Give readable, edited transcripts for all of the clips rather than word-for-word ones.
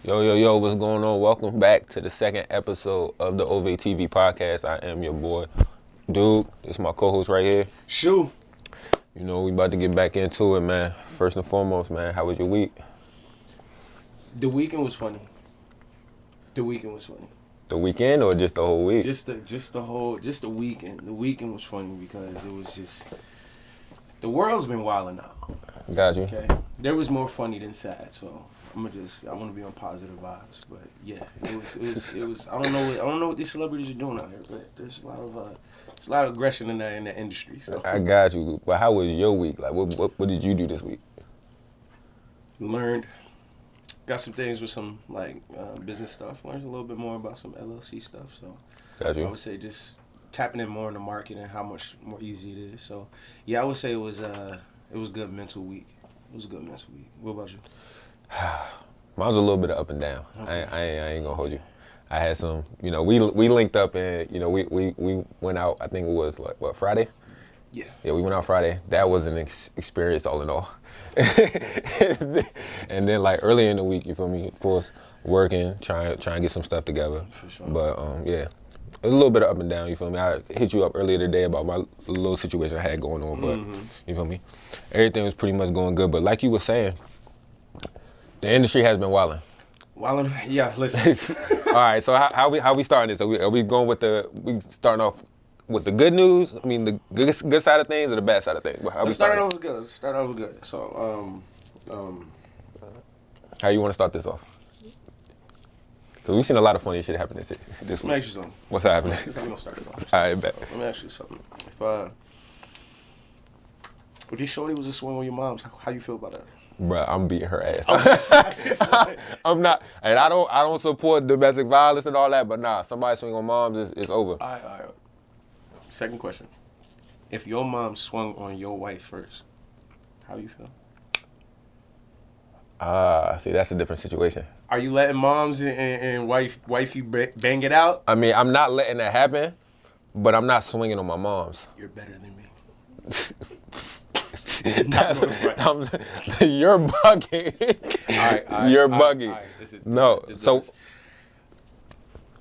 Yo, what's going on? Welcome back to the second episode of the OvayyTv podcast. I am your boy, Dude. This is my co-host right here. Shoo. You know, we about to get back into it, man. First and foremost, man, how was your week? The weekend was funny. The weekend or just the whole week? Just the weekend. The weekend was funny because it was just, the world's been wilding out. Got you. Okay. There was more funny than sad, so I want to be on positive vibes. But yeah, it was. I don't know what these celebrities are doing out here, but there's a lot of aggression in the industry. So I got you. But how was your week? Like, what did you do this week? learned, got some things with some business stuff. Learned a little bit more about some LLC stuff. So Got you. I would say just tapping in more in the market and how much more easy it is. So yeah, I would say it was a good mental week. It was a good mental week. What about you? Mine's a little bit of up and down. Okay. I ain't gonna hold you. I had some, we linked up and, we went out, I think it was Friday? Yeah. Yeah, we went out Friday. That was an experience all in all. And then earlier in the week, you feel me, of course, working, trying to get some stuff together. For sure. But yeah, it was a little bit of up and down, you feel me. I hit you up earlier today about my little situation I had going on, but you feel me. Everything was pretty much going good, but like you were saying, the industry has been wilding. Well, yeah, listen. All right, so how we starting this? Are we going we starting off with the good news? I mean, the good side of things or the bad side of things? Let's start off good. So, how you want to start this off? Because we've seen a lot of funny shit happen this let week. me ask you something. What's happening? This is how we gonna start it off. All right, bet. Let me ask you something. If your shorty was a swing on your mom's, how you feel about that? Bruh, I'm beating her ass. Okay. I'm not, and I don't support domestic violence and all that, but nah, somebody swing on moms is over. All right. Second question. If your mom swung on your wife first, how you feel? See, that's a different situation. Are you letting moms and wifey bang it out? I mean, I'm not letting that happen, but I'm not swinging on my moms. You're better than me. You're bugging. All right, You're bugging. all right. No, so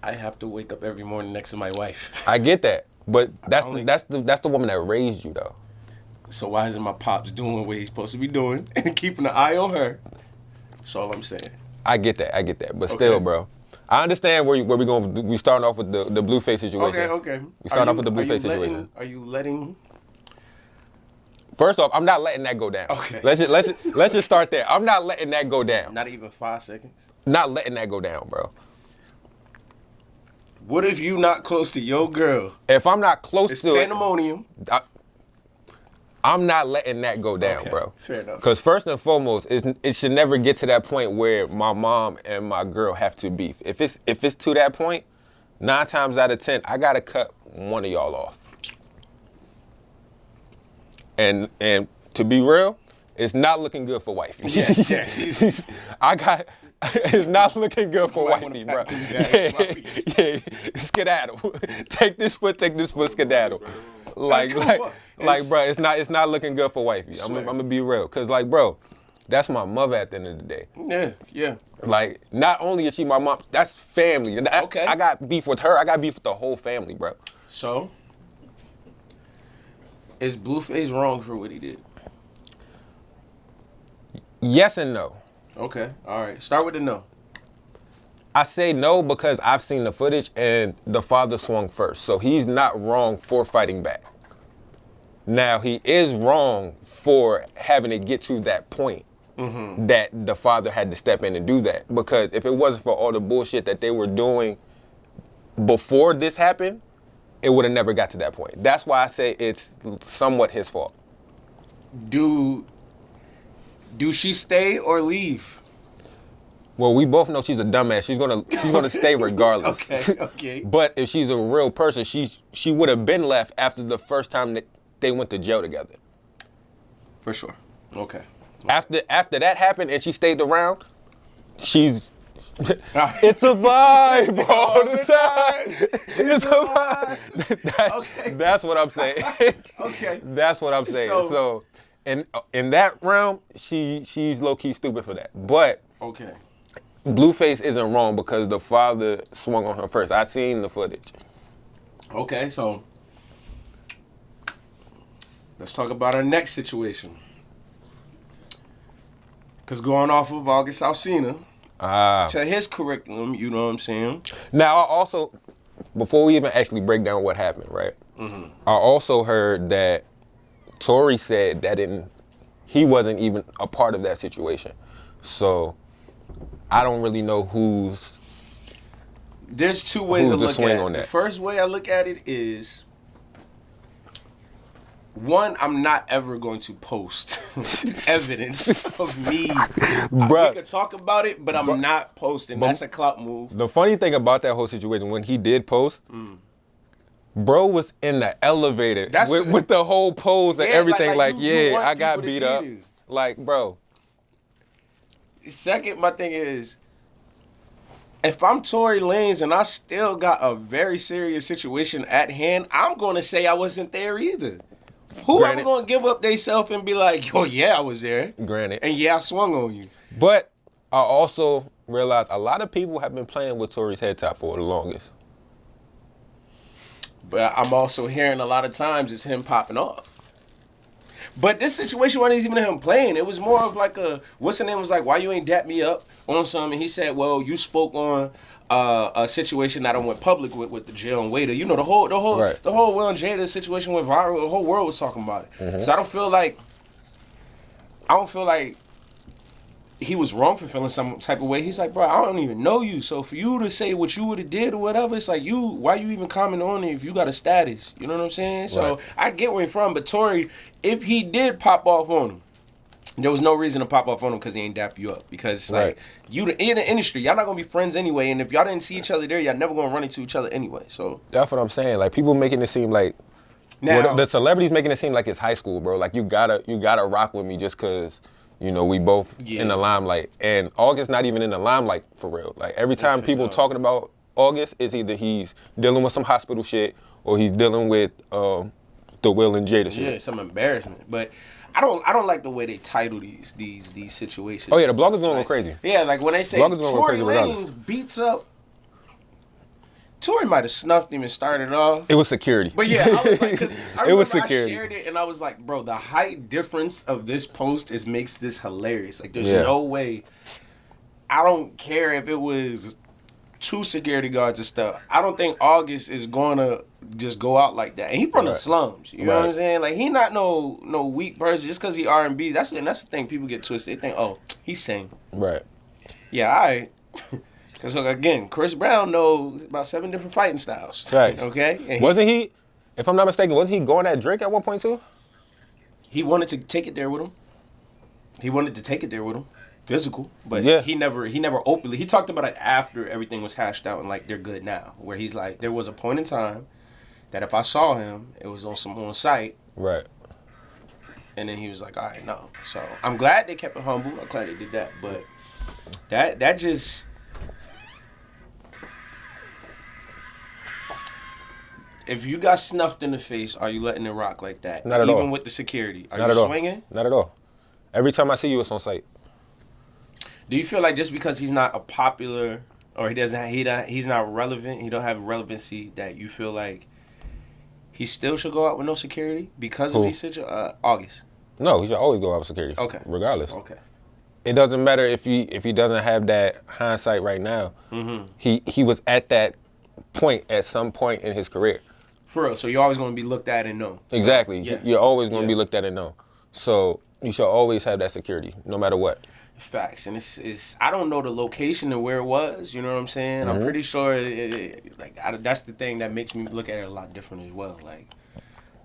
I have to wake up every morning next to my wife. I get that, but that's the woman that raised you though. So why isn't my pops doing what he's supposed to be doing and keeping an eye on her? That's all I'm saying. I get that, but still, bro. I understand where we going. We starting off with the Blueface situation. Okay. We start off with the Blueface situation. Are you letting? First off, I'm not letting that go down. Okay. Let's just start there. I'm not letting that go down. Not even 5 seconds. Not letting that go down, bro. What if you not close to your girl? If I'm not close It's to pandemonium. I'm not letting that go down, Okay, bro. fair enough. Because first and foremost, it should never get to that point where my mom and my girl have to beef. If it's to that point, 9 times out of 10, I gotta cut one of y'all off. And to be real, it's not looking good for wifey. Yeah, it's not looking good for wifey, bro. Yeah, skedaddle. Take this foot, skedaddle. Bro, it's not looking good for wifey. I'm gonna be real, cause bro, that's my mother at the end of the day. Yeah. Not only is she my mom, that's family. Okay. I got beef with her. I got beef with the whole family, bro. So, is Blueface wrong for what he did? Yes and no. Okay. All right. Start with the no. I say no because I've seen the footage and the father swung first. So he's not wrong for fighting back. Now, he is wrong for having to get to that point that the father had to step in and do that. Because if it wasn't for all the bullshit that they were doing before this happened, it would have never got to that point. That's why I say it's somewhat his fault. Do she stay or leave? Well, we both know she's a dumbass. She's gonna stay regardless. Okay. But if she's a real person, she would have been left after the first time that they went to jail together. For sure. Okay. After that happened and she stayed around, it's a vibe all the time. It's a vibe. Okay. That's what I'm saying. Okay. That's what I'm saying. So in that realm, she's low key stupid for that. But okay. Blueface isn't wrong because the father swung on him first. I seen the footage. Okay, so let's talk about our next situation. Because going off of August Alsina to his curriculum, you know what I'm saying? Now, I also, before we even actually break down what happened, right? Mm-hmm. I also heard that Tory said that he wasn't even a part of that situation. So I don't really know There's two ways to look at it. on that. The first way I look at it is, one, I'm not ever going to post evidence of me. Bruh. We could talk about it, but I'm not posting. That's a clout move. The funny thing about that whole situation, when he did post, bro was in the elevator with the whole pose and everything. You I got beat up. You. Like, bro. Second, my thing is, if I'm Tory Lanez and I still got a very serious situation at hand, I'm going to say I wasn't there either. Whoever going to give up they self and be like, yo, yeah, I was there. Granted. And yeah, I swung on you. But I also realized a lot of people have been playing with Tory's head top for the longest. But I'm also hearing a lot of times it's him popping off. But this situation wasn't even him playing. It was more of like what's the name was like, why you ain't dap me up on something? And he said, well, you spoke on a situation that I went public with the jail and waiter. You know, the whole Will and Jada situation went viral. The whole world was talking about it. Mm-hmm. So I don't feel like he was wrong for feeling some type of way. He's like, bro, I don't even know you. So for you to say what you would have did or whatever, it's like, why you even comment on it if you got a status? You know what I'm saying? So I get where he's from, but Tory, if he did pop off on him, there was no reason to pop off on him because he ain't dap you up. Because like you in the industry, y'all not gonna be friends anyway. And if y'all didn't see each other there, y'all never gonna run into each other anyway. So that's what I'm saying. Like people making it seem like now, the celebrities making it seem like it's high school, bro. Like you gotta rock with me just cause you know we both in the limelight. And August not even in the limelight for real. Like every time people talking about August, it's either he's dealing with some hospital shit or he's dealing with the Will and Jada shit. Yeah, some embarrassment, but. I don't like the way they title these situations. Oh yeah, the bloggers gonna go crazy. Yeah, like when they say Tory Lanez beats up, Tory might have snuffed him and started off. It was security. But yeah, I was like, because I remember I shared it and I was like, bro, the height difference of this post makes this hilarious. Like, there's no way. I don't care if it was 2 security guards and stuff. I don't think August is gonna just go out like that. And he from the slums. You know what I'm saying? Like he not no weak person just because he R&B. That's the thing. People get twisted. They think, oh, he's sing. Right. Yeah, all right. Because again, Chris Brown knows about 7 different fighting styles. Right. Okay. And wasn't he? If I'm not mistaken, wasn't he going at Drake at one point too? He wanted to take it there with him. Physical, but he never openly. He talked about it after everything was hashed out and like they're good now. Where he's like, there was a point in time that if I saw him, it was on site. Right. And then he was like, all right, no. So I'm glad they kept it humble. I'm glad they did that. But that just. If you got snuffed in the face, are you letting it rock like that? Not at all. Even with the security. Are you swinging? Not at all. Every time I see you, it's on site. Do you feel like just because he's not a popular or he's not relevant, he don't have relevancy, that you feel like he still should go out with no security because of these situations? August. No, he should always go out with security. Okay. Regardless. Okay. It doesn't matter if he doesn't have that hindsight right now. Mm-hmm. He was at that point at some point in his career. For real. So you're always going to be looked at and known. Exactly. So, you're always going to be looked at and known. So you should always have that security, no matter what. Facts. And it's I don't know the location and where it was, you know what I'm saying? Mm-hmm. I'm pretty sure that's the thing that makes me look at it a lot different as well. Like,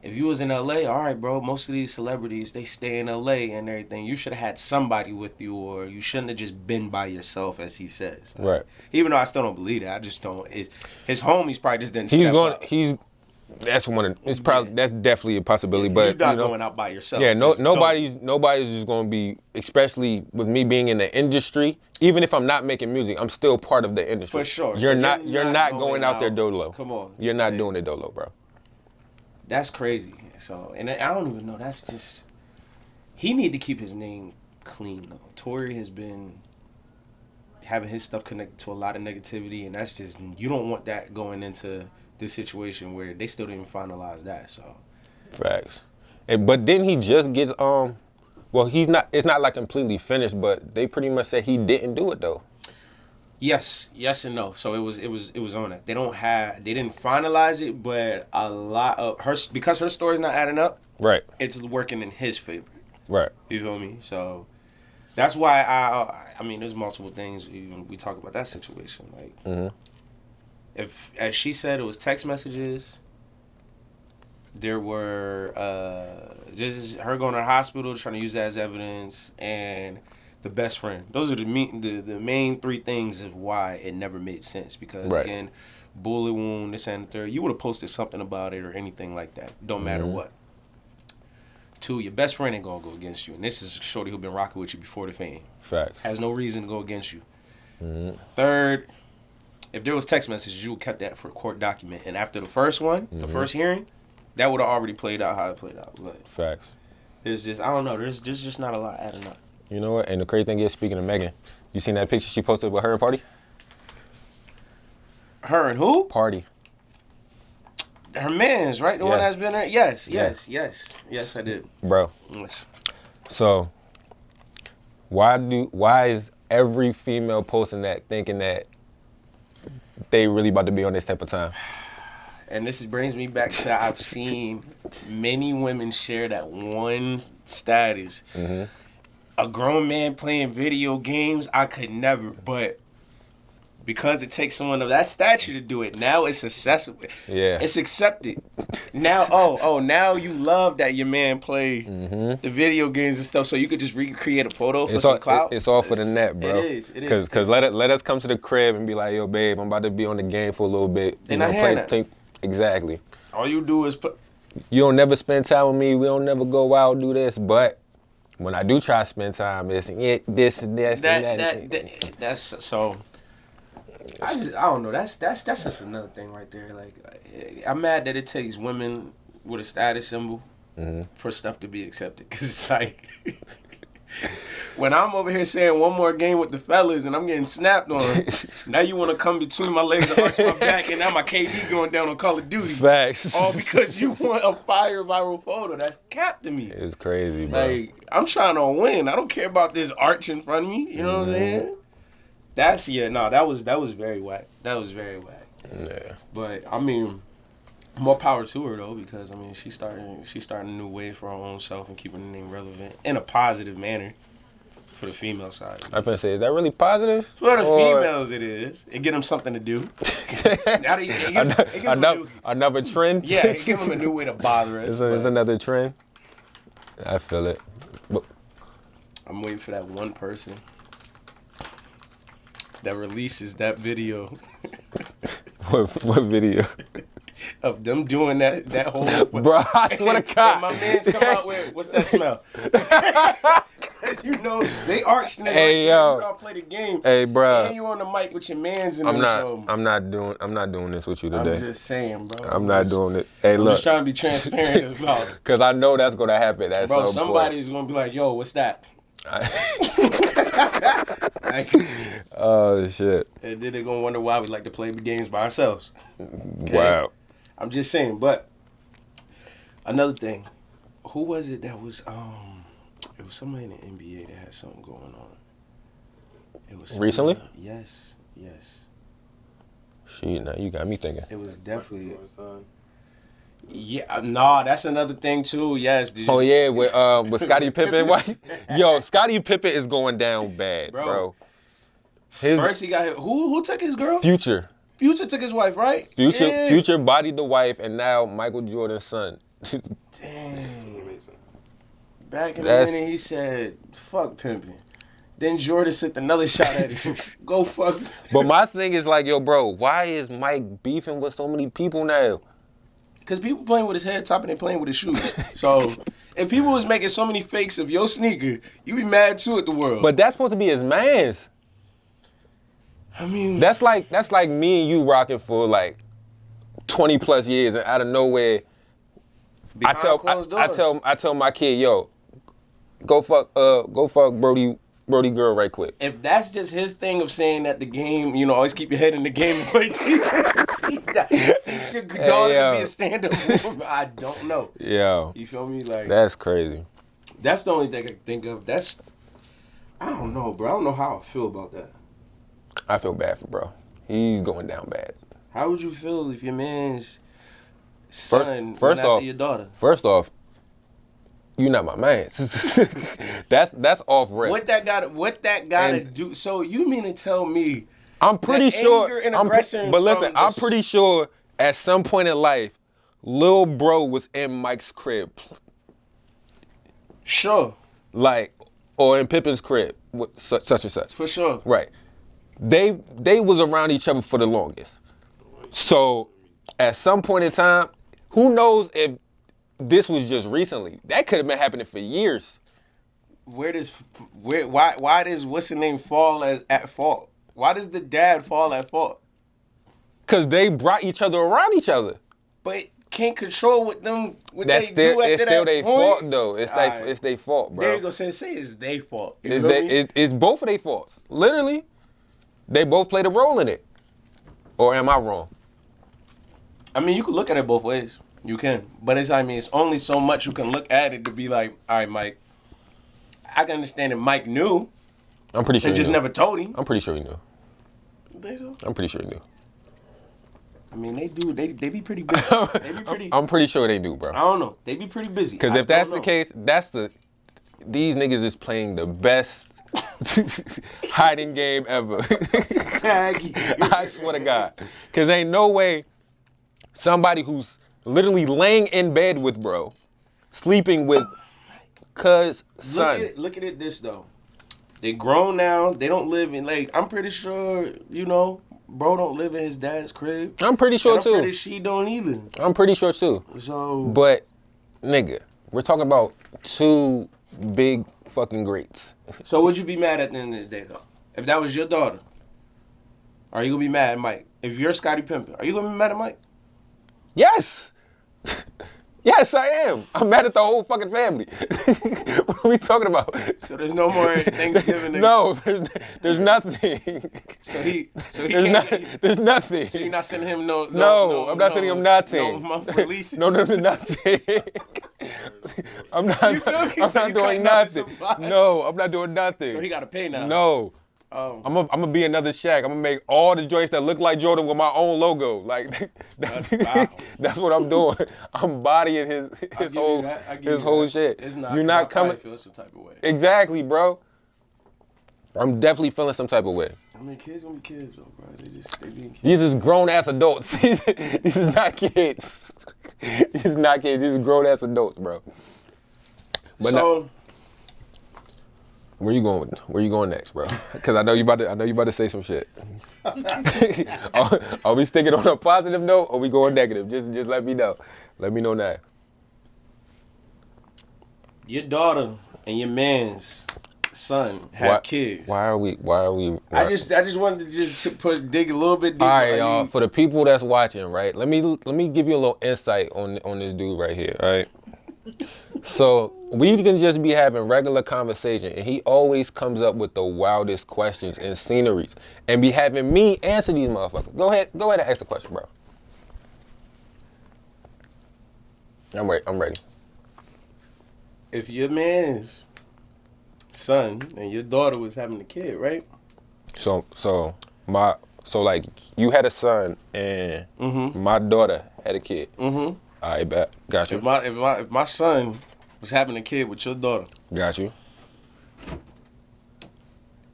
if you was in LA, all right, bro, most of these celebrities, they stay in LA and everything. You should have had somebody with you, or you shouldn't have just been by yourself, as he says. Right. Even though I still don't believe that. I just don't. His homies probably just didn't step up. That's that's definitely a possibility. But you're not going out by yourself. Yeah, nobody's just going to be, especially with me being in the industry. Even if I'm not making music, I'm still part of the industry. For sure. You're not going out there dolo. Come on. You're not doing it dolo, bro. That's crazy. So, and I don't even know. That's just, he need to keep his name clean though. Tory has been. having his stuff connected to a lot of negativity, and that's just, you don't want that going into this situation where they still didn't finalize that. So facts. But didn't he just get well, he's not. It's not like completely finished, but they pretty much said he didn't do it though. yes and no. So it was on it. They didn't finalize it, but a lot of her, because her story's not adding up. Right. It's working in his favor. Right. You feel me? So that's why I mean, there's multiple things even we talk about that situation. Like, if, as she said, it was text messages. There were just her going to the hospital, trying to use that as evidence, and the best friend. Those are the main three things of why it never made sense. Because again, bullet wound, this and the third. You would have posted something about it or anything like that. Don't matter what. Two, your best friend ain't gonna go against you, and this is a shorty who been rocking with you before the fame. Facts. Has no reason to go against you. Third, if there was text messages, you would kept that for a court document. And after the first one, the first hearing, that would have already played out how it played out. But facts. There's just, I don't know. There's just not a lot adding up. You know what? And the crazy thing is, speaking of Megan, you seen that picture she posted with her and Party? Her and who? Party. Her man's, right? The one that's been there? Yes, I did. Bro. Yes. So, why is every female posting that thinking that they really about to be on this type of time? And this brings me back to, I've seen many women share that one status. A grown man playing video games, I could never, but because it takes someone of that stature to do it, now it's accessible. Yeah. It's accepted. Now, now you love that your man play the video games and stuff, so you could just recreate a photo for some clout. It's all for the net, bro. It is. Because let us come to the crib and be like, yo, babe, I'm about to be on the game for a little bit. They're not hearing that. Exactly. All you do is you don't never spend time with me. We don't never go out, do this. But when I do try to spend time, it's this and this and that. That's so. I don't know. That's just another thing right there. Like, I'm mad that it takes women with a status symbol for stuff to be accepted. Cause it's like, when I'm over here saying one more game with the fellas and I'm getting snapped on, now you want to come between my legs and arch my back, and now my KD going down on Call of Duty. Facts. All because you want a fire viral photo. That's cap to me. It's crazy, bro. Like, I'm trying to win. I don't care about this arch in front of me. You know what I'm saying? That was very whack. That was very whack. Yeah. But I mean, more power to her though, because I mean she's starting a new wave for her own self and keeping the name relevant in a positive manner for the female side. I was gonna say, is that really positive? For the females, it is. It get them something to do. Another trend. Yeah, it give them a new way to bother us. It's another trend. I feel it. But I'm waiting for that one person that releases that video. What video? Of them doing that whole... Bro, I swear to God. And my man's come out with, what's that smell? Cause you know, they arched and hey, like, yo. You don't play the game. Hey, bro. And you on the mic with your mans in I'm the show. I'm not doing this with you today. I'm just saying, bro. I'm not doing it. Hey, look. I'm just trying to be transparent about it. Cause I know that's gonna happen. That's bro, somebody's gonna be like, yo, what's that? Oh, shit. And then they're gonna wonder why we like to play the games by ourselves. Okay? Wow. I'm just saying, but another thing, who was it that was it was somebody in the NBA that had something going on. It was recently? Yes. Shit, now you got me thinking. It was definitely yeah, nah, that's another thing too. Yes. Oh yeah, with Scottie Pippen. Yo, Scottie Pippen is going down bad, bro. First he got who took his girl? Future took his wife, right? Future bodied the wife, and now Michael Jordan's son. Dang. Back in the beginning, he said, "Fuck pimping." Then Jordan sent another shot at him. Go fuck. But my thing is like, yo, bro, why is Mike beefing with so many people now? Because people playing with his head top and they playing with his shoes. So if people was making so many fakes of your sneaker, you be mad too at the world. But that's supposed to be his man's. I mean, that's like me and you rocking for like 20 plus years, and out of nowhere, I tell my kid, yo, go fuck Brody Brody girl right quick. If that's just his thing of saying that the game, you know, always keep your head in the game. Teach your daughter to be a stand-up woman. I don't know. Yo. You feel me? Like, That's crazy. that's the only thing I can think of. I don't know, bro. I don't know how I feel about that. I feel bad for bro. He's going down bad. How would you feel if your man's son went after your daughter? First off, you not my man. that's off rip. What that gotta do? So you mean to tell me? I'm pretty sure. Anger and aggression. But listen, I'm pretty sure at some point in life, Lil Bro was in Mike's crib. Sure. Like, or in Pippin's crib, with such and such. For sure. Right. They was around each other for the longest. So at some point in time, who knows if this was just recently? That could have been happening for years. Why does what's the name fall at fault? Why does the dad fall at fault? Cause they brought each other around each other. But can't control what they do after It's still their fault though. It's Alright. it's their fault, bro. There you go. Say it's their fault. You feel me? It's both of their faults. Literally, they both played a role in it. Or am I wrong? I mean, you can look at it both ways. You can, but it's only so much you can look at it to be like, all right, Mike. I can understand that Mike knew. I'm pretty sure. They just never told him. I'm pretty sure he knew. You think so? I'm pretty sure he knew. I mean, they do. They be pretty busy. They be pretty. I'm pretty sure they do, bro. I don't know. They be pretty busy. Because if that's the case, these niggas is playing the best hiding game ever. I swear to God. Because ain't no way somebody who's literally laying in bed with bro, sleeping with cuz son. Look at it this though. They grown now. They don't live in, like, I'm pretty sure, you know, bro don't live in his dad's crib. I'm pretty sure too. I'm pretty she don't either. I'm pretty sure too. So, but nigga, we're talking about two big fucking greats. So would you be mad at the end of the day though? If that was your daughter, are you gonna be mad at Mike? If you're Scottie Pippen, are you gonna be mad at Mike? Yes. Yes, I am. I'm mad at the whole fucking family. What are we talking about? So there's no more Thanksgiving. No, there's nothing. So he there's nothing. So you're not sending him no, I'm not sending him nothing. No month releases. No, nothing. I'm not doing nothing. No, I'm not doing nothing. So he gotta pay now. No. I'm gonna be another Shaq. I'm gonna make all the joints that look like Jordan with my own logo. Like that's what I'm doing. I'm bodying his whole shit. It's not. You're not coming. I feel some type of way. Exactly, bro. I'm definitely feeling some type of way. I mean, kids gonna be kids, though, bro. They being kids. These is grown ass adults. These is not kids. These is not kids. These is grown ass adults, bro. But so. Where you going next, bro? Because I know you about to say some shit. Are we sticking on a positive note or we going negative? Just let me know. Let me know now. Your daughter and your man's son have kids. Why are we? I just wanted to dig a little bit deeper. All right, y'all. For the people that's watching, right? Let me give you a little insight on this dude right here. All right. So we can just be having regular conversation, and he always comes up with the wildest questions and sceneries, and be having me answer these motherfuckers. Go ahead and ask the question, bro. I'm ready. If your man's son and your daughter was having a kid, right? So like you had a son and my daughter had a kid. Mm-hmm. All right, bet. Got you. If my son was having a kid with your daughter. Got you.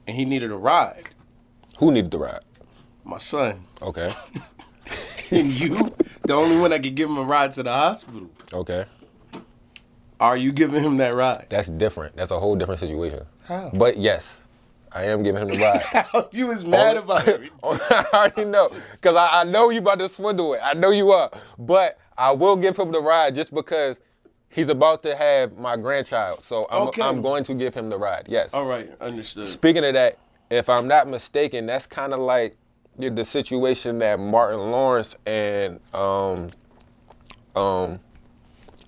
And he needed a ride. Who needed the ride? My son. Okay. And you, the only one that could give him a ride to the hospital. Okay. Are you giving him that ride? That's different. That's a whole different situation. How? But yes, I am giving him the ride. How? You was mad about it. I already know. Because I know you about to swindle it. I know you are. But I will give him the ride just because he's about to have my grandchild. So I'm going to give him the ride. Yes. All right. Understood. Speaking of that, if I'm not mistaken, that's kind of like the situation that Martin Lawrence and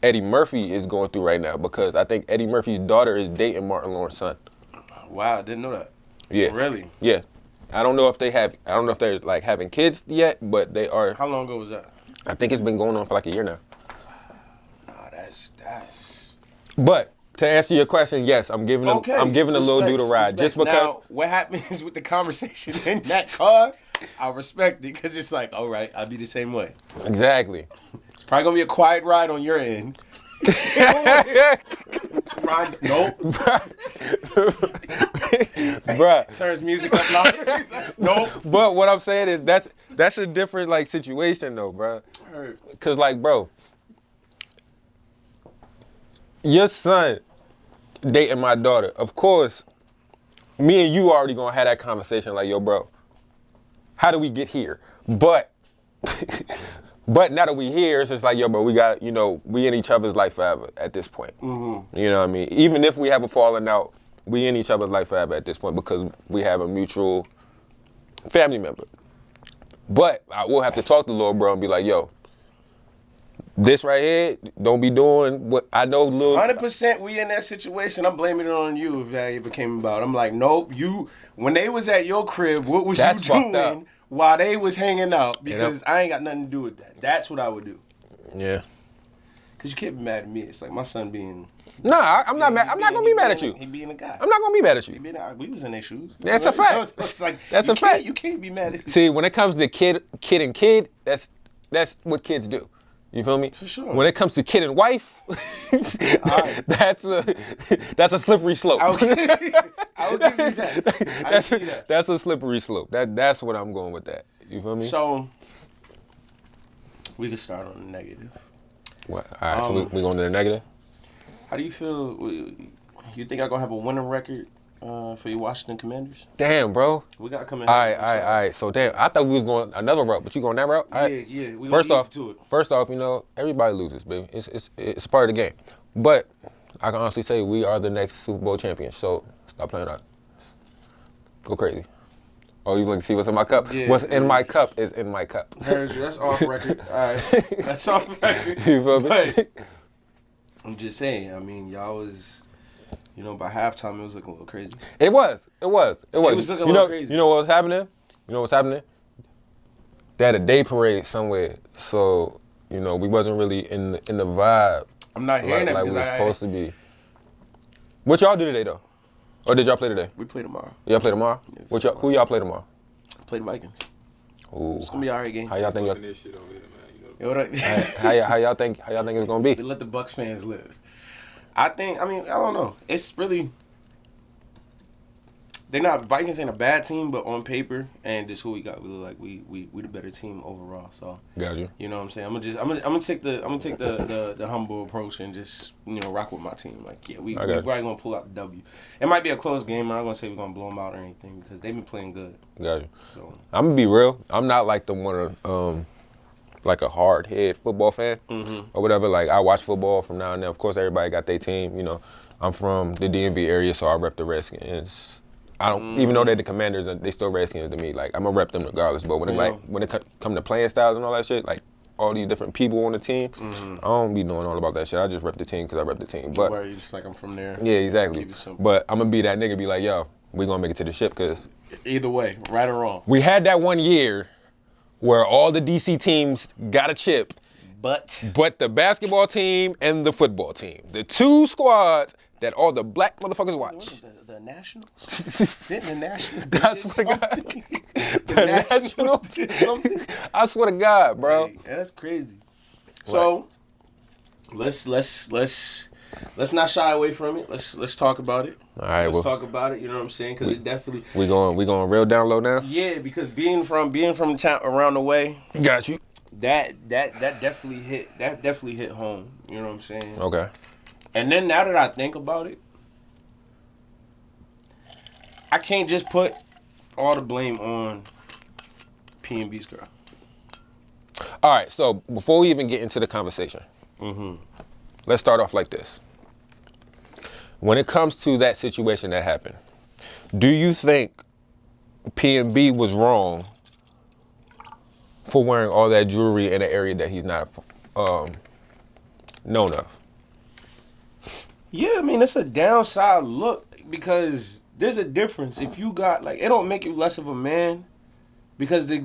Eddie Murphy is going through right now, because I think Eddie Murphy's daughter is dating Martin Lawrence's son. Wow, I didn't know that. Yeah. Really? Yeah. I don't know if they're like having kids yet, but they are. How long ago was that? I think it's been going on for like a year now. Nah, that's. But to answer your question, yes, I'm giving a little dude a ride just because. Now, what happens with the conversation in that car? I respect it because it's like, all right, I'll be the same way. Exactly. It's probably gonna be a quiet ride on your end. Ride, nope. Bruh. Turns music up louder. Nope. But what I'm saying is that's a different like situation though, bruh. Cause like, bro, your son dating my daughter. Of course, me and you already gonna have that conversation like, yo, bro, how do we get here? But but now that we here, it's just like, yo, bro, we got, we in each other's life forever at this point. Mm-hmm. You know what I mean? Even if we have a falling out, we in each other's life forever at this point because we have a mutual family member. But I will have to talk to little bro and be like, yo, this right here, don't be doing what I know. 100% we in that situation. I'm blaming it on you if that ever came about. I'm like, nope, when they was at your crib, what was you doing while they was hanging out? Because I ain't got nothing to do with that. That's what I would do. Yeah. Because you can't be mad at me. It's like my son being... Nah, I'm not mad. I'm not going to be mad at you. He being a guy. I'm not going to be mad at you. We was in their shoes. That's a fact. So it's like, that's a fact. You can't be mad at me. See, when it comes to kid and kid, that's what kids do. You feel me? For sure. When it comes to kid and wife, that's a slippery slope. I'll give you that. That's a slippery slope. That's what I'm going with that. You feel me? So we can start on the negative. What? All right, so we going to the negative? How do you feel? You think I'm going to have a winning record for your Washington Commanders? Damn, bro. We got to come in. All right. So, damn, I thought we was going another route, but you going that route? All right. Yeah. We First off, to it. Everybody loses, baby. It's a part of the game. But I can honestly say we are the next Super Bowl champions, so stop playing out. Go crazy. Oh, you want to see what's in my cup? Yeah, what's in my cup is in my cup. That's off record. All right. That's off record. You feel me? But I'm just saying, I mean, y'all was, by halftime it was looking a little crazy. It was. It was looking a little crazy. You know what's happening? They had a day parade somewhere, so, we wasn't really in the vibe. I'm not hearing that like we because were supposed to be. What y'all do today, though? Or did y'all play today? We play tomorrow. Y'all play tomorrow? Yeah, Who y'all play tomorrow? Play the Vikings. Ooh. It's gonna be an alright game. How y'all think? This shit over here, man. How y'all think it's gonna be? Let the Bucks fans live. I don't know. It's really. Vikings ain't a bad team, but on paper and just who we got, we look like we the better team overall. So got you. You know what I'm saying? I'm gonna take the humble approach and just rock with my team. Like we're probably gonna pull out the W. It might be a close game. I'm not gonna say we're gonna blow them out or anything because they've been playing good. Got you. So, I'm gonna be real. I'm not like the one of like a hard head football fan or whatever. Like I watch football from now and then. Of course, everybody got their team. I'm from the DMV area, so I rep the Redskins. I don't even though they're the Commanders, they still Redskins to me. Like I'm gonna rep them regardless. But when it come to playing styles and all that shit, like all these different people on the team, I don't be knowing all about that shit. I just rep the team because I rep the team. But where you just like I'm from there. Yeah, exactly. But I'm gonna be that nigga. Be like, yo, we gonna make it to the ship because either way, right or wrong. We had that one year where all the DC teams got a chip, but the basketball team and the football team, the two squads that all the black motherfuckers watch. The Nationals? Didn't the Nationals I swear to God. The Nationals did something? I swear to God, bro. Hey, that's crazy. So let's not shy away from it. Let's talk about it. All right, let's talk about it. You know what I'm saying? Because it definitely we going real down low now. Yeah, because being from the town around the way. Got you. That definitely hit. That definitely hit home. You know what I'm saying? Okay. And then now that I think about it, I can't just put all the blame on P&B's girl. All right, so before we even get into the conversation, let's start off like this. When it comes to that situation that happened, do you think P&B was wrong for wearing all that jewelry in an area that he's not known of? Yeah, I mean, it's a downside look because there's a difference. If you got like, it don't make you less of a man, because the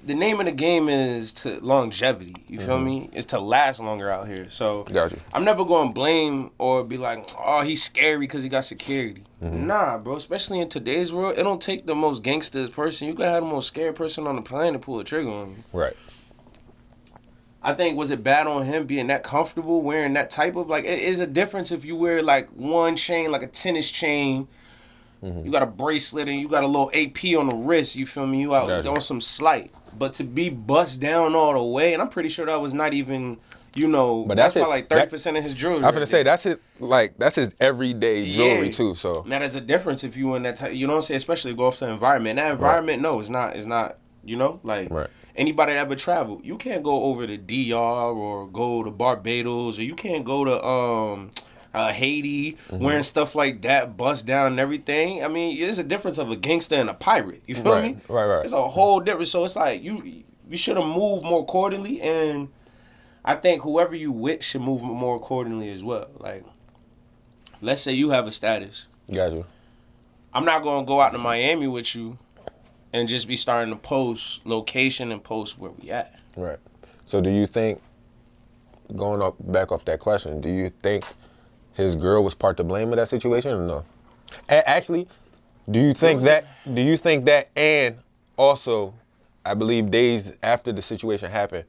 name of the game is to longevity. You feel me? It's to last longer out here. So Gotcha. I'm never going to blame or be like, oh, he's scary because he got security. Nah, bro. Especially in today's world, it don't take the most gangsters person. You can have the most scared person on the planet to pull a trigger on you. Right. I think, was it bad on him being that comfortable wearing that type of, like, it is a difference if you wear like one chain, like a tennis chain. You got a bracelet and you got a little AP on the wrist, you feel me? You out on some slight. But to be bust down all the way, and I'm pretty sure that was not even, you know, But that's that's probably like 30% of his jewelry. I'm gonna say that's his everyday jewelry too. So now there's a difference if you in that type, you know what I'm saying? Especially go off the environment. That environment, no, it's not, you know, like anybody that ever traveled, you can't go over to DR or go to Barbados, or you can't go to Haiti, wearing stuff like that, bust down and everything. I mean, there's a difference of a gangster and a pirate. You feel me? Right. It's a whole difference. So it's like you should have moved more accordingly, and I think whoever you with should move more accordingly as well. Like, let's say you have a status. Gotcha. I'm not gonna go out to Miami with you and just be starting to post location and post where we at. Right. So do you think, back off that question, do you think his girl was part to blame in that situation or no? Actually, do you think that, and also, I believe days after the situation happened,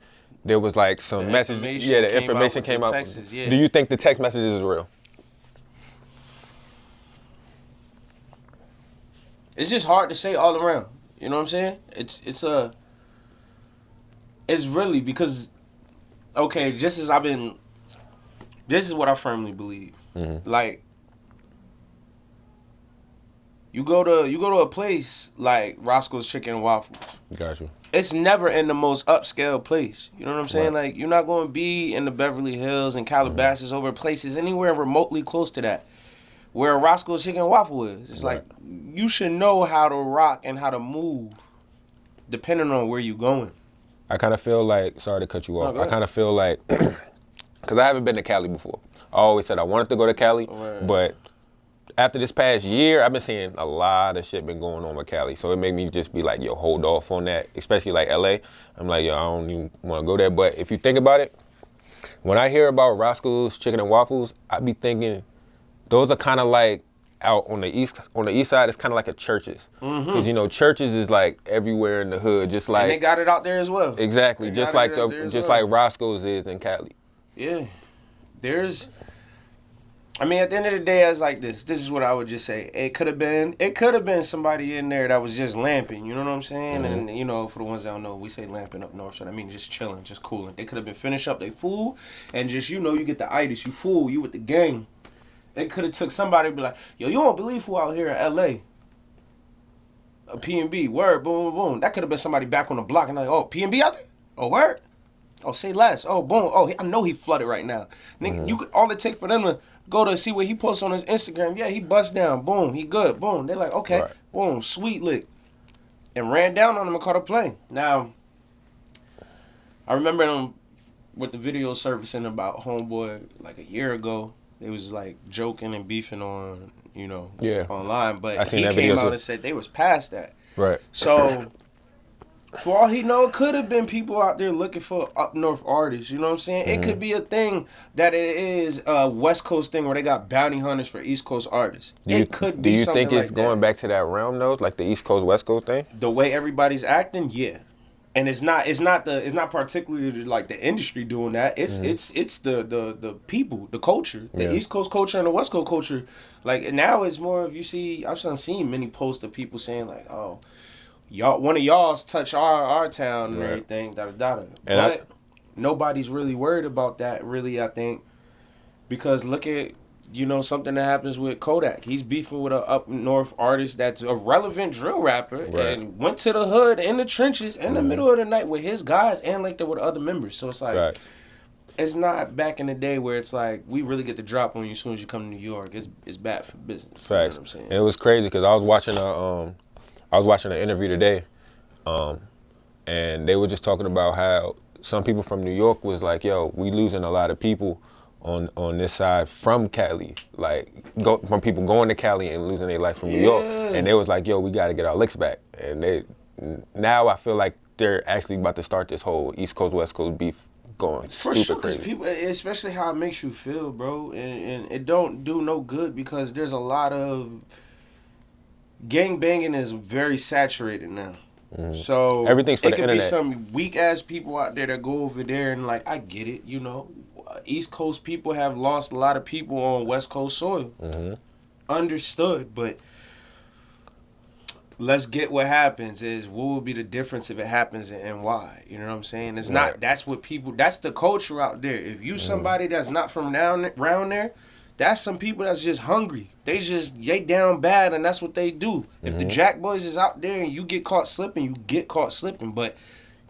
there was like some message. Yeah, the information came out. Texas, yeah. Do you think the text messages is real? It's just hard to say all around. You know what I'm saying? It's really because, okay, this is what I firmly believe. Like, you go to a place like Roscoe's Chicken and Waffles. Gotcha. It's never in the most upscale place. You know what I'm saying? Like, you're not going to be in the Beverly Hills and Calabasas over places anywhere remotely close to that. Where Roscoe's Chicken and Waffle is. It's like, you should know how to rock and how to move depending on where you're going. I kind of feel like, sorry to cut you off, I kind of feel like, because I haven't been to Cali before. I always said I wanted to go to Cali, but after this past year, I've been seeing a lot of shit been going on with Cali. So it made me just be like, yo, hold off on that, especially like LA. I'm like, yo, I don't even want to go there. But if you think about it, when I hear about Roscoe's Chicken and Waffles, I be thinking those are kind of like out on the east side. It's kind of like a churches, because you know churches is like everywhere in the hood, just like, and they got it out there as well. Exactly, just like like Roscoe's is in Cali. Yeah, I mean, at the end of the day, it's like this. This is what I would just say. It could have been somebody in there that was just lamping. You know what I'm saying? And you know, for the ones that don't know, we say lamping up north, so that means just chilling, just cooling. They could have been finish up their food and just, you know, you get the itis, you fool, you with the gang. They could have took somebody and be like, yo, you don't believe who out here in L.A. A P&B, word, boom, boom, boom. That could have been somebody back on the block and like, oh, P&B out there? Oh, word? Oh, say less. Oh, boom. Oh, I know he flooded right now. Nigga, you could, all it take for them to go to see what he posts on his Instagram. Yeah, he bust down. Boom, he good. Boom. They're like, okay, boom, sweet lick. And ran down on him and caught a plane. Now, I remember them with the video surfacing about Homeboy like a year ago. It was like joking and beefing on, you know, online. But he came out and said they was past that. Right. So, for all he know, it could have been people out there looking for up north artists. You know what I'm saying? It could be a thing that it is a West Coast thing where they got bounty hunters for East Coast artists. It could be something like that. Do you think it's going back to that realm though, like the East Coast West Coast thing? The way everybody's acting, yeah. And it's not particularly like the industry doing that. It's the people, the culture, the East Coast culture and the West Coast culture. Like now it's more of I've seen many posts of people saying like, oh, one of y'all's touch our town and everything, But nobody's really worried about that, really, I think, because look at, you know, something that happens with Kodak. He's beefing with a up north artist that's a relevant drill rapper and went to the hood in the trenches in the middle of the night with his guys and like there with other members. So it's like it's not back in the day where it's like we really get the drop on you as soon as you come to New York. It's bad for business. Facts. You know what I'm saying? And it was crazy because I was watching an interview today, and they were just talking about how some people from New York was like, yo, we losing a lot of people on this side from Cali, like from people going to Cali and losing their life from New York, and they was like, yo, we got to get our licks back, and now I feel like they're actually about to start this whole East Coast West Coast beef going for stupid sure, because crazy. people, especially how it makes you feel, bro, and it don't do no good because there's a lot of gang banging is very saturated now. So Everything's for it the could internet. be some weak ass people out there that go over there and like, I get it, you know. East Coast people have lost a lot of people on West Coast soil. Understood, but let's get what happens is what will be the difference if it happens and why. You know what I'm saying? It's not, that's what people, that's the culture out there. If you somebody that's not from around there, that's some people that's just hungry. They down bad and that's what they do. If the Jack Boys is out there and you get caught slipping, you get caught slipping. But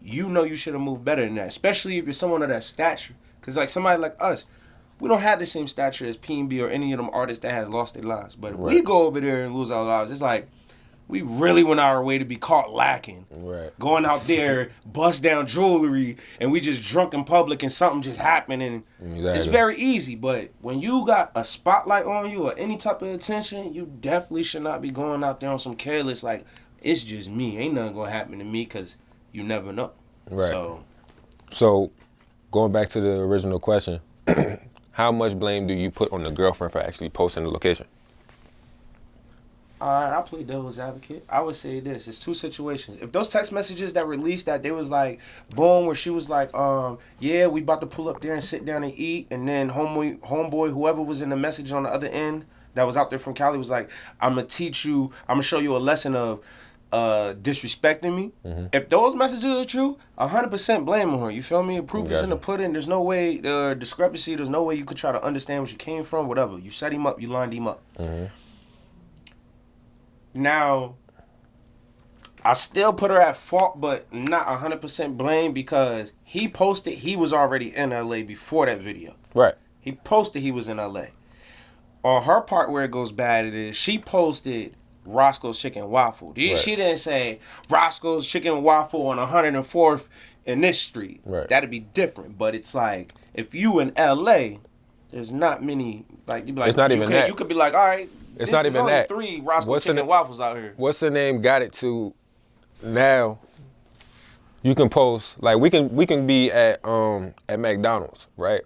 you know you should have moved better than that, especially if you're someone of that stature. Because like somebody like us, we don't have the same stature as P&B or any of them artists that has lost their lives. But if we go over there and lose our lives, it's like, we really went our way to be caught lacking. Right. Going out there, bust down jewelry, and we just drunk in public and something just happened. And it's very easy. But when you got a spotlight on you or any type of attention, you definitely should not be going out there on some careless, like, it's just me. Ain't nothing going to happen to me because you never know. Right. So, going back to the original question, how much blame do you put on the girlfriend for actually posting the location? All right, I'll play devil's advocate. I would say this. It's two situations. If those text messages that released that, they was like, boom, where she was like, yeah, we about to pull up there and sit down and eat. And then homeboy, whoever was in the message on the other end that was out there from Cali was like, I'm going to show you a lesson of disrespecting me. If those messages are true, 100% blame on her. You feel me? Proof is in the pudding. There's no way, discrepancy, there's no way you could try to understand where she came from, whatever. You set him up, you lined him up. Now, I still put her at fault, but not 100% blame because he posted he was already in LA before that video. Right. He posted he was in LA. On her part where it goes bad, it is she posted Roscoe's Chicken Waffle. She didn't say Roscoe's Chicken Waffle on 104th in this street. Right. That'd be different. But it's like, if you in LA, there's not many, like, you be like, it's not even that. You could be like, all right, it's not even that. 3 Roscoe's Chicken Waffles out here. What's the name got it to now? You can post, like, we can be at McDonald's, right?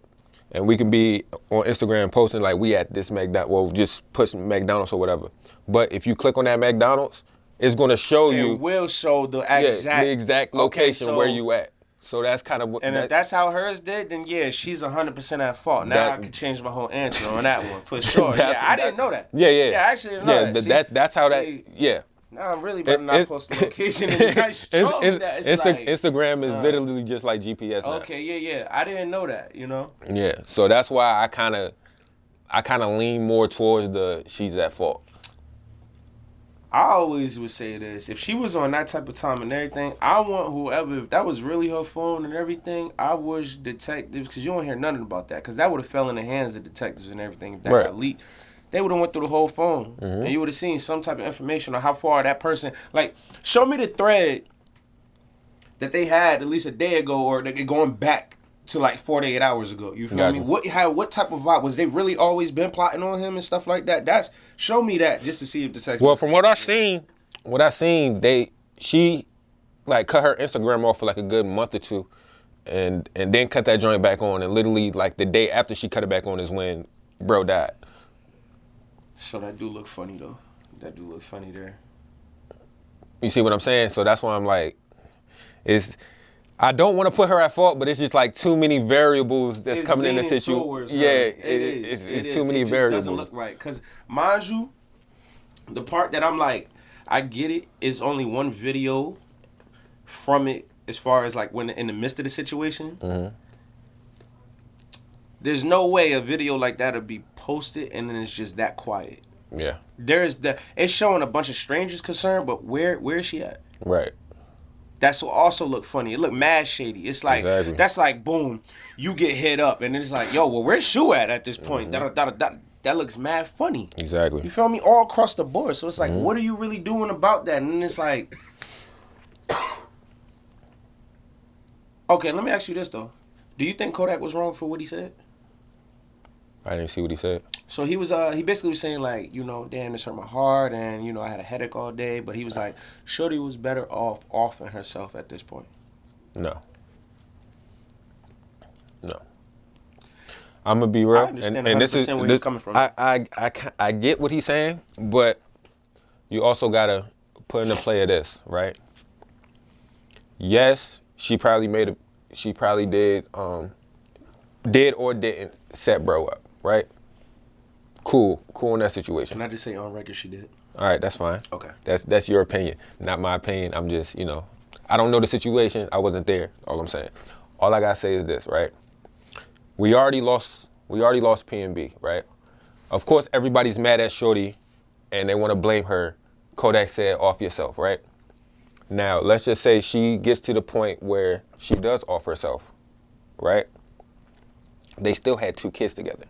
And we can be on Instagram posting like we at this McDonald's, well, just push McDonald's or whatever. But if you click on that McDonald's, it's gonna show you. It will show the exact location where you at. So that's kind of what. And if that's how hers did, then yeah, she's 100% at fault. Now I can change my whole answer on that one for sure. I didn't know that. Yeah. Yeah, I actually didn't know that. See, that's how that. Yeah. Now I'm really better not post the location. And you guys told me that. Instagram is literally just like GPS now. Okay, yeah. I didn't know that. You know. Yeah. So that's why I kind of lean more towards the she's at fault. I always would say this. If she was on that type of time and everything, I want whoever, if that was really her phone and everything, I wish detectives, because you don't hear nothing about that, because that would have fell in the hands of detectives and everything if that got leaked. They would have went through the whole phone, and you would have seen some type of information on how far that person, like, show me the thread that they had at least a day ago or they going back to like 48 hours ago. You feel me? What type of vibe? Was they really always been plotting on him and stuff like that? Show me that just to see if the sex. Well, from what I seen, she like cut her Instagram off for like a good month or two, and then cut that joint back on, and literally like the day after she cut it back on is when bro died. So that do look funny though. That do look funny there. You see what I'm saying? So that's why I'm like, I don't want to put her at fault, but it's just like too many variables that's coming in the situation. Yeah, it's too many variables. It doesn't look right. Because, mind you, the part that I'm like, I get it, is only one video from it as far as like when in the midst of the situation. There's no way a video like that would be posted and then it's just that quiet. Yeah. It's showing a bunch of strangers concerned, but where is she at? Right. That's what also look funny. It look mad shady. It's like, that's like, boom, you get hit up. And then it's like, yo, well, where's Shu at this point? That looks mad funny. Exactly. You feel me? All across the board. So it's like, what are you really doing about that? And then it's like, okay, let me ask you this, though. Do you think Kodak was wrong for what he said? I didn't see what he said. So he basically was saying like, you know, damn, this hurt my heart, and you know, I had a headache all day. But he was like, shorty was better off offing herself at this point. No. I'm gonna be real, I understand and this 100% is where this, he's coming from. I get what he's saying, but you also gotta put into play of this, right? Yes, she probably did or didn't set bro up, right? Cool in that situation. Can I just say on record she did? All right, that's fine. Okay. That's your opinion, not my opinion. I'm just, you know, I don't know the situation. I wasn't there. All I'm saying. All I gotta say is this, right? We already lost P&B, right? Of course, everybody's mad at Shorty, and they want to blame her. Kodak said, "Off yourself," right? Now, let's just say she gets to the point where she does off herself, right? They still had 2 kids together.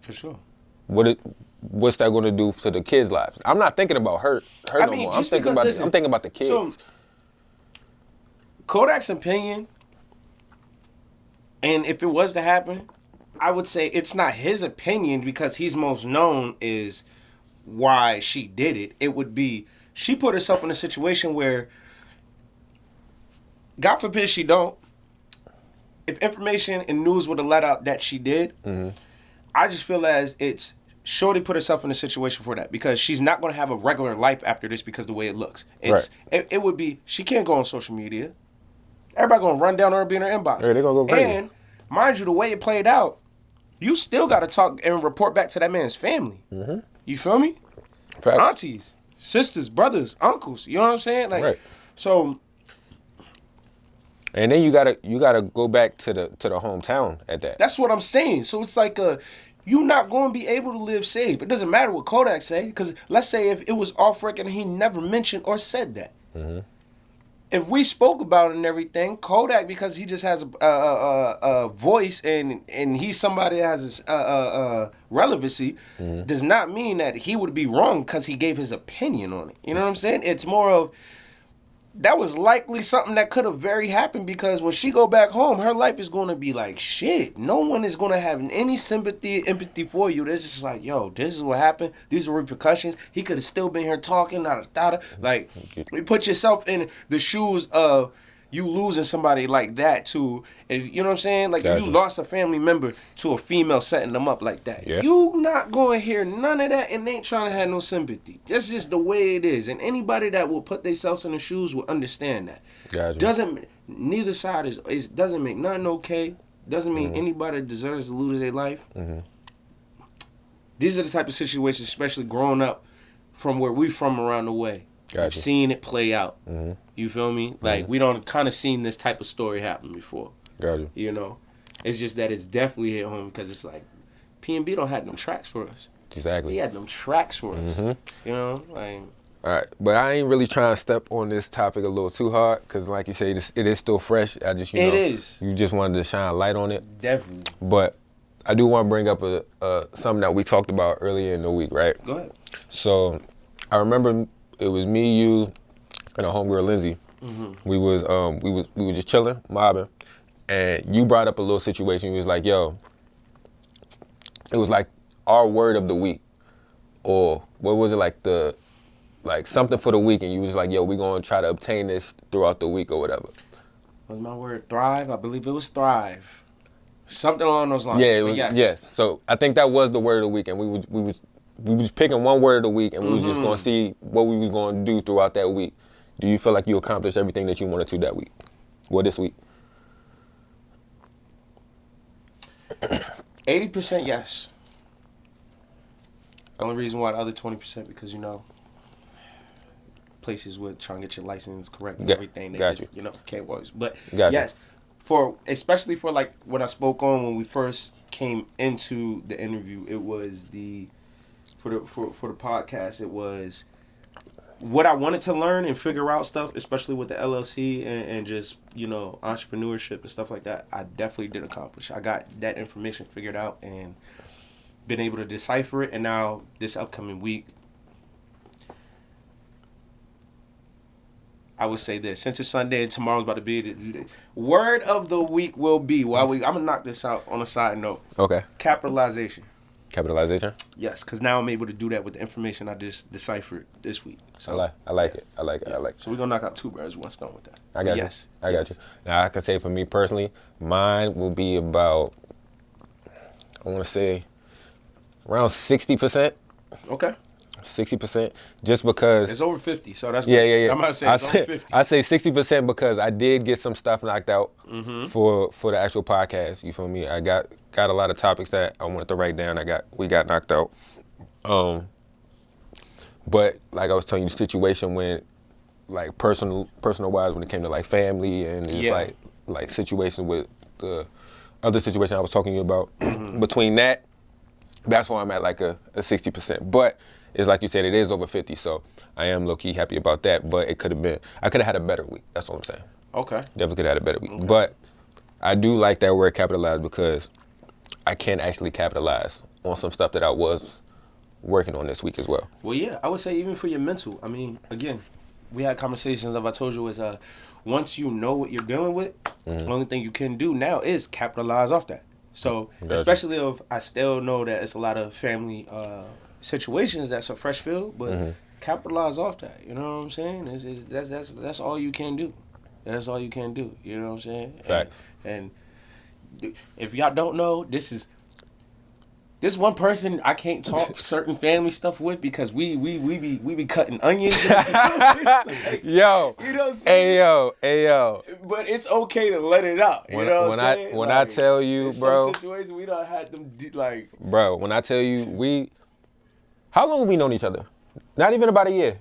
For sure. What's that going to do to the kids' lives? I'm not thinking about her no more. I'm thinking about the kids. So, Kodak's opinion, and if it was to happen, I would say it's not his opinion because he's most known is why she did it. It would be she put herself in a situation where, God forbid she don't, if information and news would have let out that she did, I just feel as it's Shorty put herself in a situation for that because she's not going to have a regular life after this because of the way it looks. It would be, she can't go on social media. Everybody going to run down her, be in her inbox. Yeah, they're going to go crazy. And mind you, the way it played out, you still got to talk and report back to that man's family. You feel me? Fact. Aunties, sisters, brothers, uncles. You know what I'm saying? Like, right. So. And then you gotta go back to the hometown at that. That's what I'm saying. So it's like you're not going to be able to live safe. It doesn't matter what Kodak say, because let's say if it was off record and he never mentioned or said that. If we spoke about it and everything, Kodak, because he just has a voice and he's somebody that has relevancy, does not mean that he would be wrong because he gave his opinion on it. You know what I'm saying? It's more of, that was likely something that could have very happened because when she go back home, her life is going to be like shit. No one is going to have any sympathy, empathy for you. They're just like, yo, this is what happened. These are repercussions. He could have still been here talking. Like, you put yourself in the shoes of you losing somebody like that to, you know what I'm saying? Like, Gotcha. you lost a family member to a female setting them up like that. Yeah. You not going to hear none of that and they ain't trying to have no sympathy. That's just the way it is. And anybody that will put themselves in the shoes will understand that. Gotcha. Neither side doesn't make nothing okay. Doesn't mean anybody deserves to lose their life. These are the type of situations, especially growing up from where we from around the way. Gotcha. We've seen it play out. You feel me? Like, we don't kind of seen this type of story happen before. Gotcha. You know? It's just that it's definitely hit home because it's like, P&B don't have them tracks for us. Exactly. He had them tracks for us. You know? Like, all right, but I ain't really trying to step on this topic a little too hard because, like you say, it is still fresh. I just, it is. You just wanted to shine a light on it. Definitely. But I do want to bring up something that we talked about earlier in the week, right? Go ahead. So I remember it was me, you, and a homegirl Lindsay. We was just chilling, mobbing, and you brought up a little situation. You was like, "Yo," it was like our word of the week, or what was it, like something for the week, and you was like, "Yo, we gonna try to obtain this throughout the week or whatever." Was my word thrive? I believe it was thrive. Something along those lines. Yeah, it was, yes. So I think that was the word of the week, and we was picking one word of the week, and we was just gonna see what we was gonna do throughout that week. Do you feel like you accomplished everything that you wanted to that week? Well, this week. 80% yes. Only reason why the other 20% because, you know, places with trying to get your license correct and everything. They got just, you know, can't work. But Gotcha. yes, especially for like what I spoke on when we first came into the interview, it was for the podcast, it was what I wanted to learn and figure out stuff, especially with the LLC and just, you know, entrepreneurship and stuff like that. I definitely did accomplish. I got that information figured out and been able to decipher it. And now this upcoming week, I would say this. Since it's Sunday and tomorrow's about to be the word of the week will be. I'm gonna knock this out on a side note. Okay. Capitalization. Capitalization. Yes, because now I'm able to do that with the information I just deciphered this week. So I like it. I like it. So we're gonna knock out 2 birds with 1 stone with that. I got you. I got you. Now I can say for me personally, mine will be about, I want to say, around 60%. Okay. 60%, just because it's over 50, so that's yeah. I'm about to say it's over 50. I say 60% because I did get some stuff knocked out for the actual podcast. You feel me? I got a lot of topics that I wanted to write down. We got knocked out. But like I was telling you, the situation when like personal wise, when it came to like family and just like situations with the other situation I was talking to you about. Between that's why I'm at like a 60%. But it's like you said, it is over 50, so I am low-key happy about that, but I could have had a better week. That's all I'm saying. Okay. Definitely could have had a better week. Okay. But I do like that word capitalize because I can actually capitalize on some stuff that I was working on this week as well. Well, yeah, I would say even for your mental. I mean, again, we had conversations, like I told you, is once you know what you're dealing with, the only thing you can do now is capitalize off that. So, especially if I still know that it's a lot of family situations that's a fresh field, but capitalize off that. You know what I'm saying? That's all you can do. That's all you can do. You know what I'm saying? Facts. And if y'all don't know, this one person I can't talk certain family stuff with because we be cutting onions. Yo, you know what I'm saying? Hey yo. But it's okay to let it out. You know what I'm saying? When I tell you, bro, some situations we done had them like. Bro, when I tell you how long have we known each other? Not even about a year.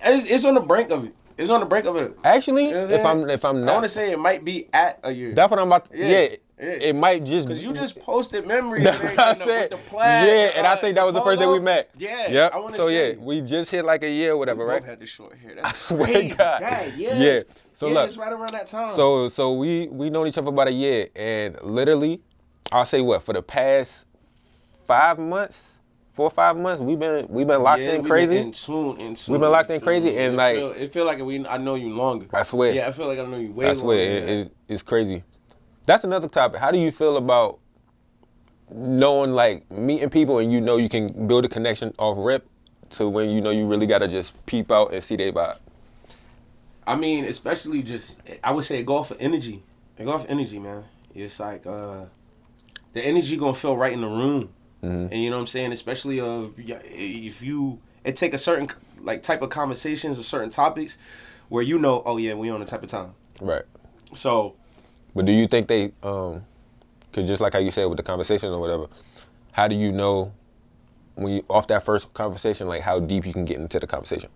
It's on the brink of it. It's on the brink of it. Actually, you know if I'm not, I want to say it might be at a year. That's what I'm about to. Yeah. It might just because you just posted memories. I said, with the plaid, and I think that was the first day we met. Yeah. Yep. I want to So say, we just hit like a year or whatever, right? Both had the short hair. I That's swear crazy. to God. Dang, Yeah. So look, it's right around that time. So we known each other for about a year, and literally, I'll say what, for the past 5 months, 4 or 5 months, we've been locked in crazy. In tune. We've been locked in crazy, and like it feel like I know you longer. I swear. Yeah, I feel like I know you way longer. I swear, it's crazy. That's another topic. How do you feel about knowing, like, meeting people and you can build a connection off rip to when you really gotta just peep out and see their vibe? I mean, especially just, I would say go off of energy. Go off of energy, man. It's like the energy gonna feel right in the room. And you know what I'm saying? Especially if it take a certain like type of conversations or certain topics where oh yeah, we on the type of time. Right. So. But do you think they, cause just like how you said with the conversation or whatever, how do you know when you off that first conversation, like how deep you can get into the conversation?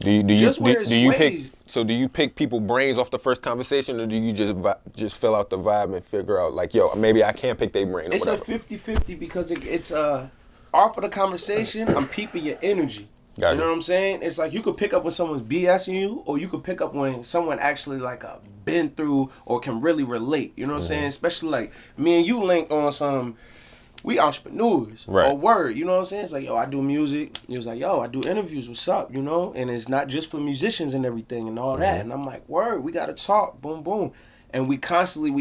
Do you pick people brains off the first conversation, or do you just fill out the vibe and figure out like, yo, maybe I can't pick their brain or it's whatever? It's a 50-50 because it's off of the conversation, I'm peeping your energy. Gotcha. You know what I'm saying? It's like you could pick up when someone's BSing you, or you could pick up when someone actually like been through or can really relate. You know what I'm saying? Especially like me and you link on some. We entrepreneurs, right? Or word, you know what I'm saying? It's like, yo, I do music. He was like, yo, I do interviews. What's up? You know, and it's not just for musicians and everything and all that. And I'm like, word, we gotta talk. Boom, boom. And we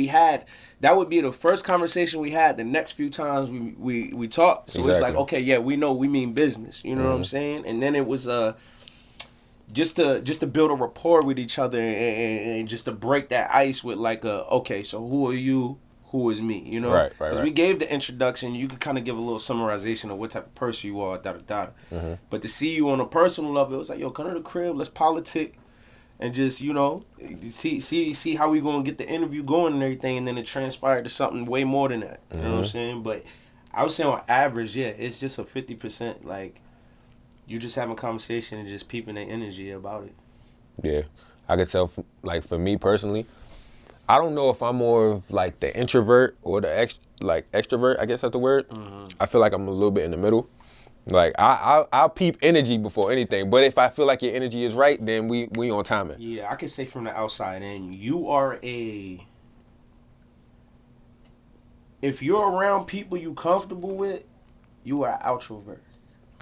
had that would be the first conversation we had. The next few times we talked, so It's like, okay, yeah, we know we mean business. You know what I'm saying? And then it was just to build a rapport with each other and just to break that ice with like okay, so who are you? Who is me? You know, right. Because we gave the introduction. You could kind of give a little summarization of what type of person you are, But to see you on a personal level, it was like, yo, come to the crib, let's politic. And just, see how we gonna get the interview going and everything, and then it transpired to something way more than that. You know what I'm saying? But I would say on average, yeah, it's just a 50%. Like, you just having a conversation and just peeping the energy about it. Yeah, I could tell. Like for me personally, I don't know if I'm more of like the introvert or the extrovert. I guess that's the word. I feel like I'm a little bit in the middle. Like I'll peep energy before anything, but if I feel like your energy is right, then we on timing. Yeah, I can say from the outside in, you are if you're around people you comfortable with, you are an outrovert.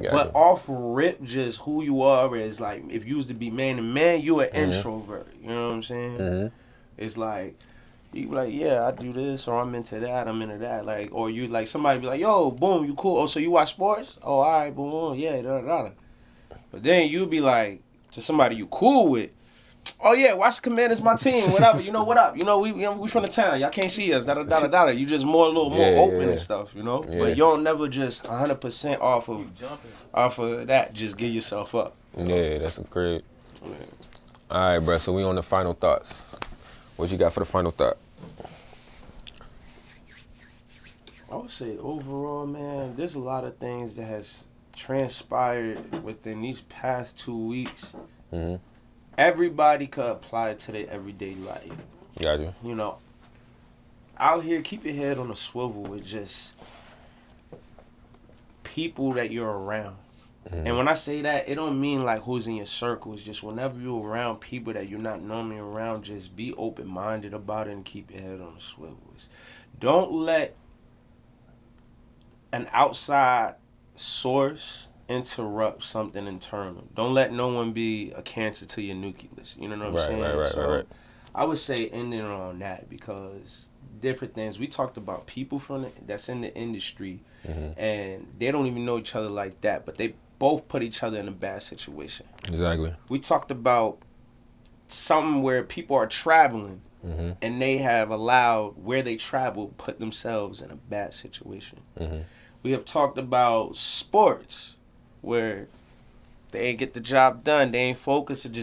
Gotcha. But off rip, just who you are is like, if you was to be man to man, you an introvert. You know what I'm saying? It's like, you be like, yeah, I do this, or I'm into that, I'm into that. Like, or you, like, somebody be like, yo, boom, you cool. Oh, so you watch sports? Oh, all right, boom, yeah, da da da. But then you be like, to somebody you cool with, oh yeah, watch the Commanders, my team, whatever. You know what up? You know we from the town. Y'all can't see us. Da da da da da. You just a little more open and stuff. You know. Yeah. But you don't never just 100% off of that. Just give yourself up. Yeah, that's great. Yeah. All right, bro. So we on the final thoughts. What you got for the final thought? I would say overall, man, there's a lot of things that has transpired within these past 2 weeks. Everybody could apply it to their everyday life. Got you. You know, out here, keep your head on a swivel with just people that you're around. And when I say that, it don't mean like who's in your circle. It's just whenever you're around people that you're not normally around, just be open-minded about it and keep your head on a swivel. Don't let an outside source interrupt something internal. Don't let no one be a cancer to your nucleus. You know what I'm saying? Right. I would say ending on that, because different things. We talked about people that's in the industry, and they don't even know each other like that, but they both put each other in a bad situation. Exactly. We talked about something where people are traveling, and they have allowed where they travel put themselves in a bad situation. We have talked about sports, where they ain't get the job done, they ain't focused,